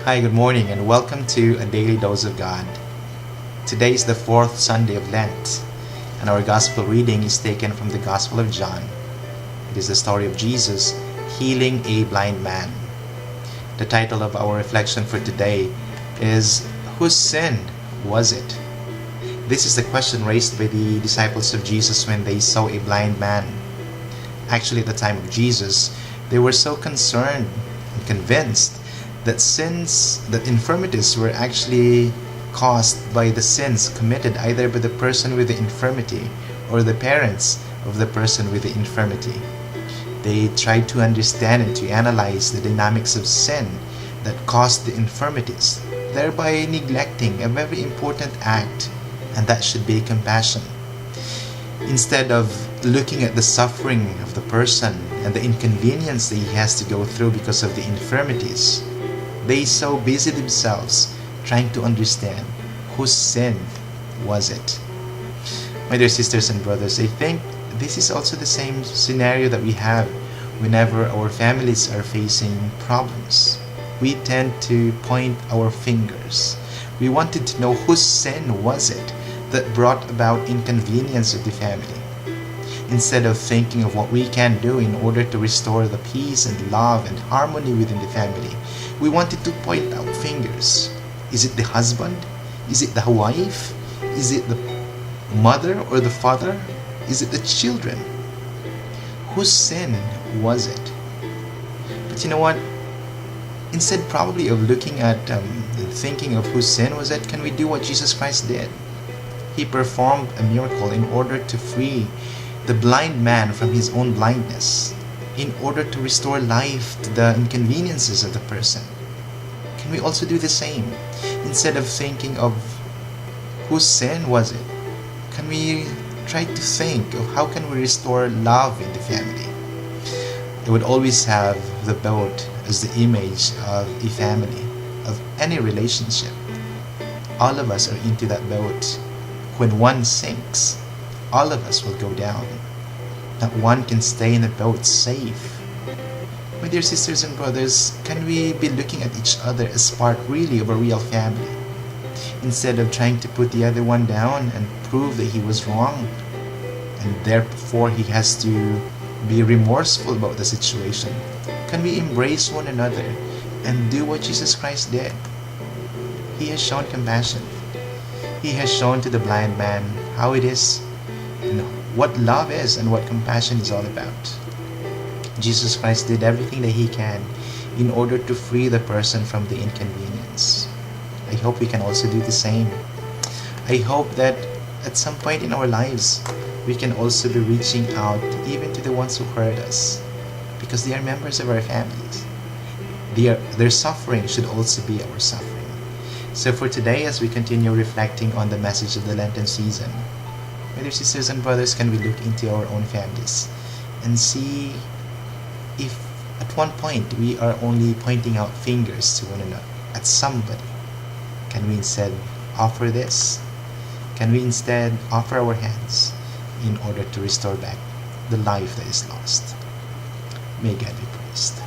Hi, good morning, and welcome to a daily dose of God. Today is the fourth Sunday of Lent, and our gospel reading is taken from the Gospel of John. It is the story of Jesus healing a blind man. The title of our reflection for today is, Whose sin was it? This is the question raised by the disciples of Jesus when they saw a blind man. Actually, at the time of Jesus, they were so concerned and convinced that infirmities were actually caused by the sins committed either by the person with the infirmity or the parents of the person with the infirmity. They tried to understand and to analyze the dynamics of sin that caused the infirmities, thereby neglecting a very important act, and that should be compassion. Instead of looking at the suffering of the person and the inconvenience that he has to go through because of the infirmities, they so busy themselves trying to understand whose sin was it. My dear sisters and brothers, I think this is also the same scenario that we have whenever our families are facing problems. We tend to point our fingers. We wanted to know whose sin was it that brought about inconvenience of the family. Instead of thinking of what we can do in order to restore the peace and love and harmony within the family, we wanted to point out fingers. Is it the husband? Is it the wife? Is it the mother or the father? Is it the children? Whose sin was it? But you know what? Instead probably of looking at thinking of whose sin was it, can we do what Jesus Christ did? He performed a miracle in order to free the blind man from his own blindness, in order to restore life to the inconveniences of the person. Can we also do the same? Instead of thinking of whose sin was it, can we try to think of how can we restore love in the family? I would always have the boat as the image of a family, of any relationship. All of us are into that boat. When one sinks, all of us will go down. Not one can stay in the boat safe. My dear sisters and brothers, can we be looking at each other as part really of a real family, instead of trying to put the other one down and prove that he was wrong, and therefore he has to be remorseful about the situation? Can we embrace one another and do what Jesus Christ did? He has shown compassion. He has shown to the blind man how it is, what love is and what compassion is all about. Jesus Christ did everything that he can in order to free the person from the inconvenience. I hope we can also do the same. I hope that at some point in our lives, we can also be reaching out even to the ones who hurt us, because they are members of our families. Their suffering should also be our suffering. So for today, as we continue reflecting on the message of the Lenten season, my dear sisters and brothers, can we look into our own families and see if at one point we are only pointing out fingers to one another, at somebody. Can we instead offer this? Can we instead offer our hands in order to restore back the life that is lost? May God be praised.